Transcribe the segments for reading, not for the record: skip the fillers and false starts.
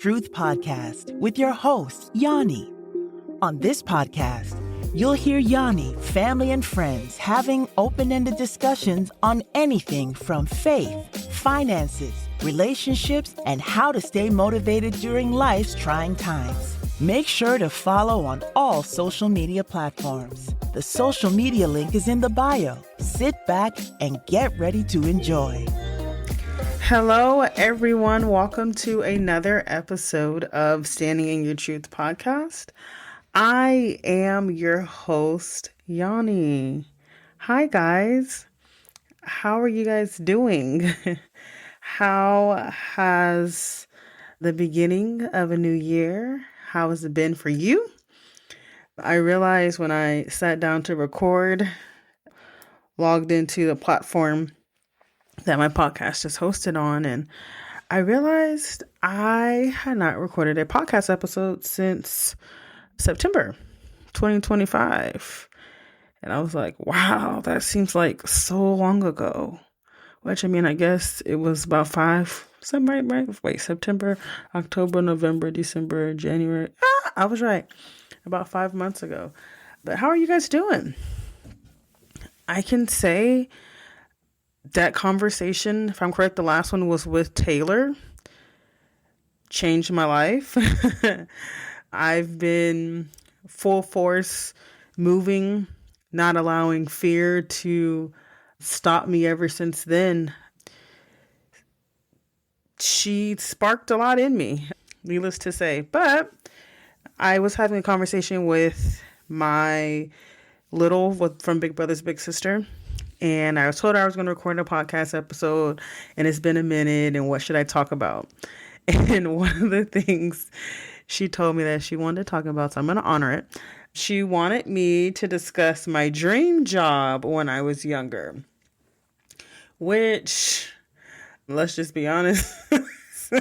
Truth Podcast with your host, Yanni. On this podcast, you'll hear Yanni, family, and friends having open-ended discussions on anything from faith, finances, relationships, and how to stay motivated during life's trying times. Make sure to follow on all social media platforms. The social media link is in the bio. Sit back and get ready to enjoy. Hello, everyone. Welcome to another episode of Standing in Your Truth podcast. I am your host, Yanni. Hi, guys. How are you guys doing? How has the beginning of a new year, how has it been for you? I realized when I sat down to record, logged into the platform that my podcast is hosted on, and I realized I had not recorded a podcast episode since September 2025. And I was like, wow, that seems like so long ago. Which, I mean, I guess it was about September, October, November, December, January. I was right. About 5 months ago. But how are you guys doing? I can say that conversation, if I'm correct, the last one was with Taylor, changed my life. I've been full force moving, not allowing fear to stop me ever since then. She sparked a lot in me, needless to say. But I was having a conversation with my from Big Brother's Big Sister. And I was told I was going to record a podcast episode, and it's been a minute, and what should I talk about? And one of the things she told me that she wanted to talk about, so I'm going to honor it. She wanted me to discuss my dream job when I was younger, which, let's just be honest, I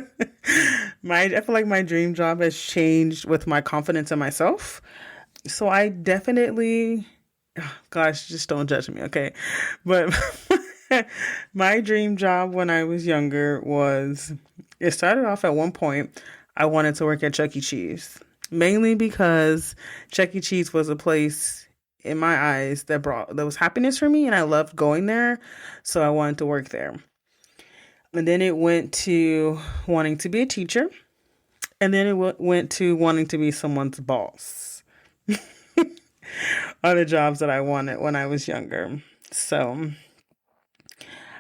feel like my dream job has changed with my confidence in myself. So I definitely... Gosh, just don't judge me, okay? But my dream job when I was younger it started off at one point, I wanted to work at Chuck E. Cheese. Mainly because Chuck E. Cheese was a place in my eyes that was happiness for me, and I loved going there, so I wanted to work there. And then it went to wanting to be a teacher, and then it went to wanting to be someone's boss. Are the jobs that I wanted when I was younger. So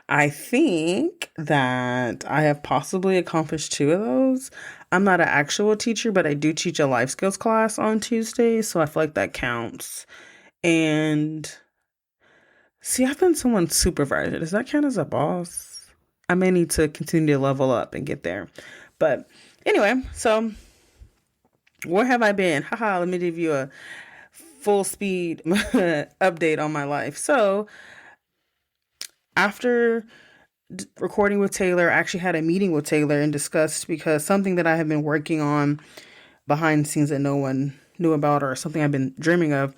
I think that I have possibly accomplished two of those. I'm not an actual teacher, but I do teach a life skills class on Tuesdays, so I feel like that counts. And see, I've been someone's supervisor. Does that count as a boss? I may need to continue to level up and get there. But anyway, so where have I been? Let me give you a full speed update on my life. So after recording with Taylor, I actually had a meeting with Taylor and discussed, because something that I have been working on behind the scenes that no one knew about, or something I've been dreaming of,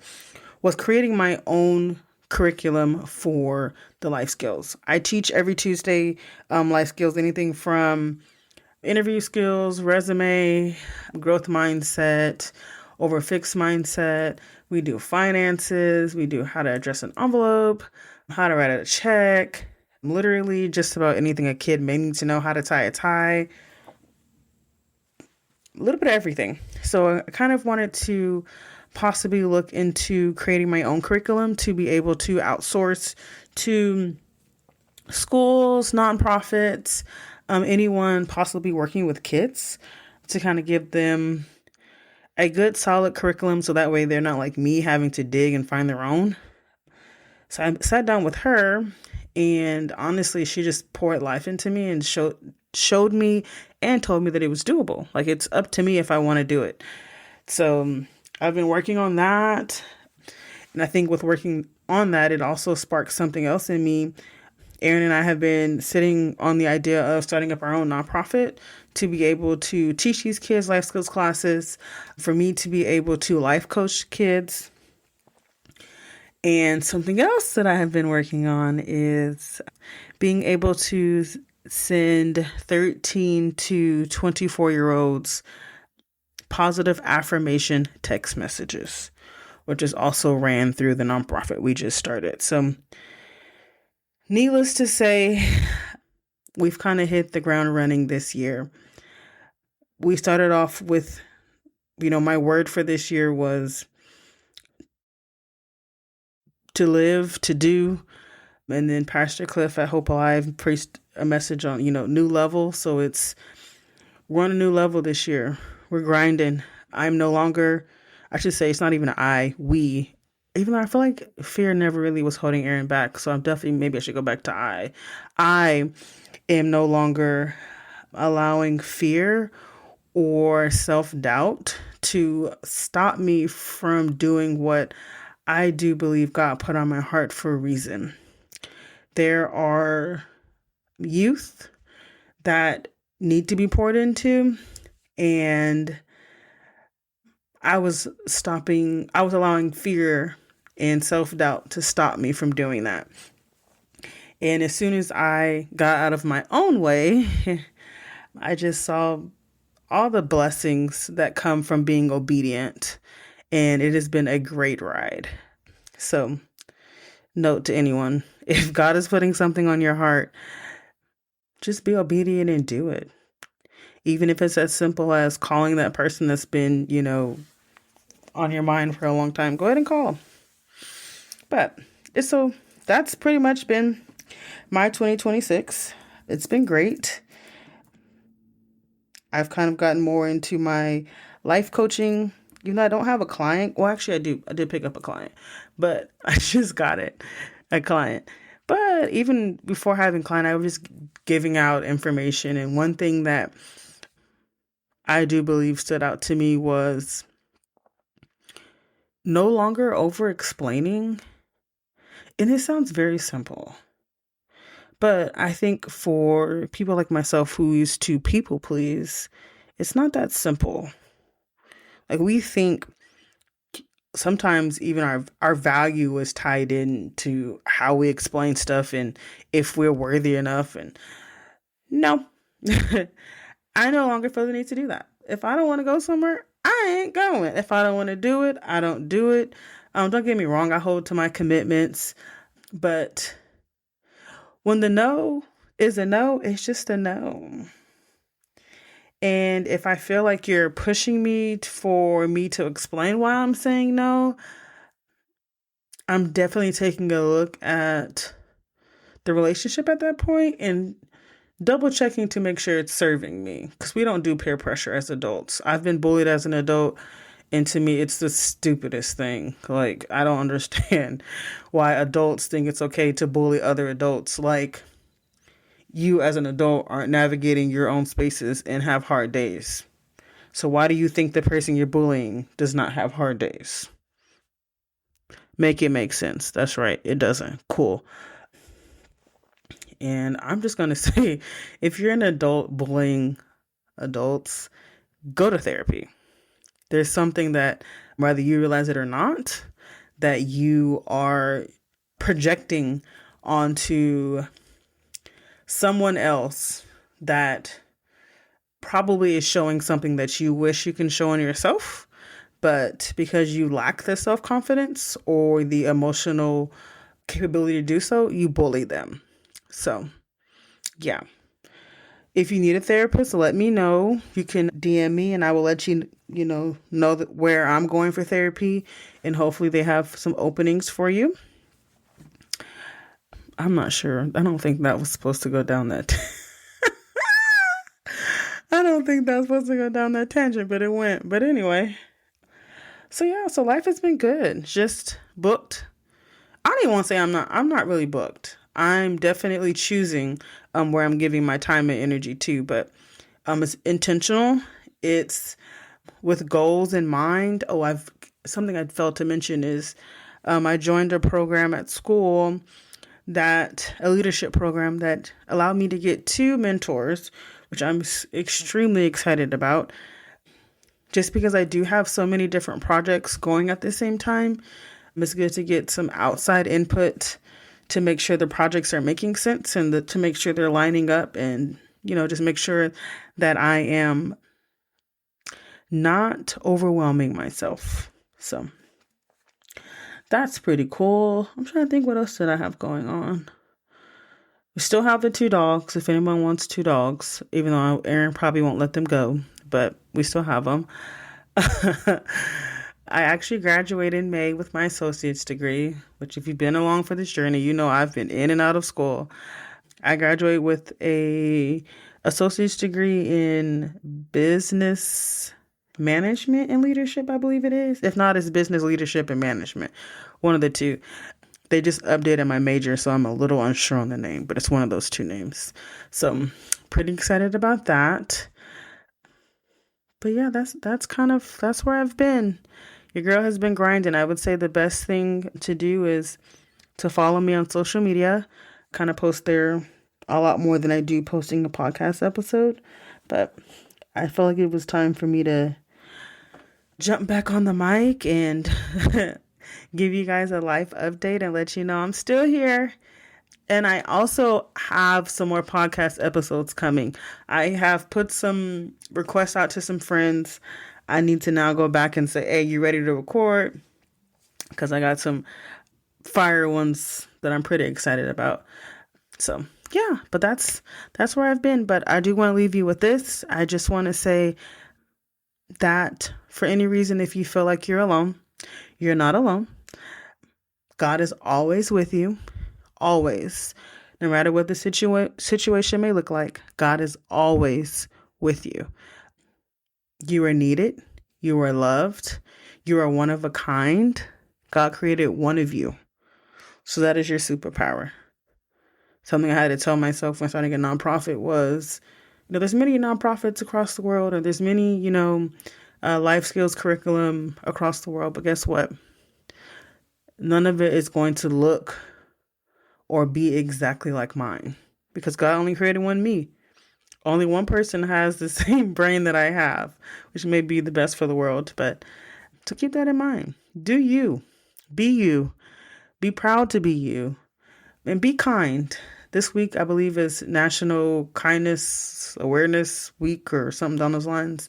was creating my own curriculum for the life skills. I teach every Tuesday life skills, anything from interview skills, resume, growth mindset, over fixed mindset. We do finances. We do how to address an envelope, how to write a check, literally just about anything a kid may need to know, how to tie a tie, a little bit of everything. So I kind of wanted to possibly look into creating my own curriculum to be able to outsource to schools, nonprofits, anyone possibly working with kids, to kind of give them a good solid curriculum, so that way they're not like me having to dig and find their own. So I sat down with her, and honestly, she just poured life into me and showed me and told me that it was doable. Like, it's up to me if I want to do it. So I've been working on that. And I think with working on that, it also sparked something else in me. Aaron and I have been sitting on the idea of starting up our own nonprofit to be able to teach these kids life skills classes, for me to be able to life coach kids. And something else that I have been working on is being able to send 13 to 24-year-olds positive affirmation text messages, which is also ran through the nonprofit we just started. So needless to say, we've kind of hit the ground running this year. We started off with, my word for this year was to live, to do. And then Pastor Cliff at Hope Alive preached a message on, new level. So we're on a new level this year. We're grinding. I'm no longer, I should say, it's not even we, even though I feel like fear never really was holding Aaron back. So maybe I should go back to I. I am no longer allowing fear or self-doubt to stop me from doing what I do believe God put on my heart for a reason. There are youth that need to be poured into, and I was allowing fear and self-doubt to stop me from doing that. And as soon as I got out of my own way, I just saw all the blessings that come from being obedient. And it has been a great ride. So, note to anyone, if God is putting something on your heart, just be obedient and do it. Even if it's as simple as calling that person that's been, on your mind for a long time, go ahead and call. But that's pretty much been my 2026. It's been great. I've kind of gotten more into my life coaching. Even though I don't have a client. Well, actually, I do. I did pick up a client, but I just got a client. But even before having a client, I was just giving out information. And one thing that I do believe stood out to me was no longer over-explaining. And it sounds very simple. But I think for people like myself who used to people please, it's not that simple. Like we think sometimes even our value is tied into how we explain stuff and if we're worthy enough. And no, I no longer feel the need to do that. If I don't want to go somewhere, I ain't going. If I don't want to do it, I don't do it. Don't get me wrong. I hold to my commitments, but when the no is a no, it's just a no. And if I feel like you're pushing me for me to explain why I'm saying no, I'm definitely taking a look at the relationship at that point and double checking to make sure it's serving me. Because we don't do peer pressure as adults. I've been bullied as an adult. And to me, it's the stupidest thing. Like, I don't understand why adults think it's okay to bully other adults. Like, you as an adult aren't navigating your own spaces and have hard days. So why do you think the person you're bullying does not have hard days? Make it make sense. That's right. It doesn't. Cool. And I'm just going to say, if you're an adult bullying adults, go to therapy. There's something that, whether you realize it or not, that you are projecting onto someone else that probably is showing something that you wish you can show in yourself, but because you lack the self-confidence or the emotional capability to do so, you bully them. So, yeah. If you need a therapist, let me know. You can DM me and I will let you know that where I'm going for therapy, and hopefully they have some openings for you. I'm not sure. I don't think that was supposed to go down that. I don't think that was supposed to go down that tangent, but it went. But anyway. So yeah, so life has been good. Just booked. I don't even want to say I'm not really booked. I'm definitely choosing where I'm giving my time and energy to, but it's intentional. It's with goals in mind. Something I failed to mention is I joined a program at school, a leadership program that allowed me to get 2 mentors, which I'm extremely excited about. Just because I do have so many different projects going at the same time, it's good to get some outside input to make sure the projects are making sense and to make sure they're lining up, and, just make sure that I am not overwhelming myself. So that's pretty cool. I'm trying to think, what else did I have going on? We still have the 2 dogs, if anyone wants 2 dogs, even though Aaron probably won't let them go, but we still have them. I actually graduated in May with my associate's degree, which, if you've been along for this journey, I've been in and out of school. I graduated with a associate's degree in business management and leadership, I believe it is. If not, it's business leadership and management. One of the two. They just updated my major, so I'm a little unsure on the name, but it's one of those 2 names. So I'm pretty excited about that. But yeah, that's where I've been. Your girl has been grinding. I would say the best thing to do is to follow me on social media. Kind of post there a lot more than I do posting a podcast episode. But I felt like it was time for me to jump back on the mic and give you guys a life update and let you know I'm still here. And I also have some more podcast episodes coming. I have put some requests out to some friends. I need to now go back and say, hey, you ready to record? Because I got some fire ones that I'm pretty excited about. So yeah, but that's where I've been. But I do want to leave you with this. I just want to say that for any reason, if you feel like you're alone, you're not alone. God is always with you. Always. No matter what the situation may look like, God is always with you. You are needed. You are loved. You are one of a kind. God created one of you. So that is your superpower. Something I had to tell myself when starting a nonprofit was, there's many nonprofits across the world, and there's many, life skills curriculum across the world. But guess what? None of it is going to look or be exactly like mine, because God only created one me. Only one person has the same brain that I have, which may be the best for the world. But to keep that in mind, do you, be proud to be you, and be kind. This week, I believe, is National Kindness Awareness Week or something down those lines.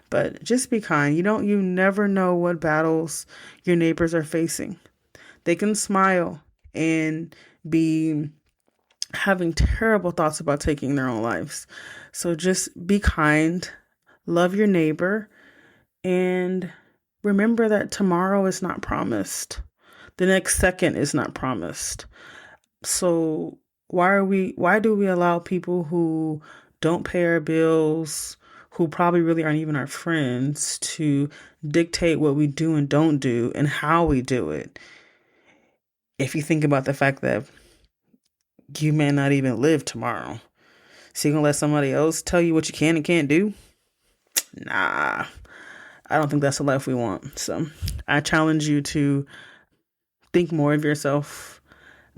But just be kind. You never know what battles your neighbors are facing. They can smile and be having terrible thoughts about taking their own lives. So just be kind, love your neighbor, and remember that tomorrow is not promised. The next second is not promised. So why do we allow people who don't pay our bills, who probably really aren't even our friends, to dictate what we do and don't do and how we do it? If you think about the fact that you may not even live tomorrow, so you're going to let somebody else tell you what you can and can't do? Nah, I don't think that's the life we want. So I challenge you to think more of yourself,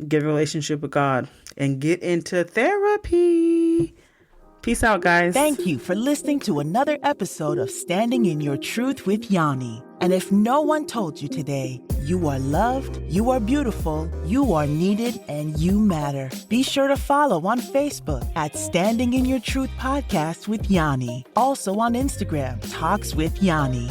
get a relationship with God, and get into therapy. Peace out, guys. Thank you for listening to another episode of Standing in Your Truth with Yanni. And if no one told you today, you are loved, you are beautiful, you are needed, and you matter. Be sure to follow on Facebook at Standing in Your Truth Podcast with Yanni. Also on Instagram, Talks with Yanni.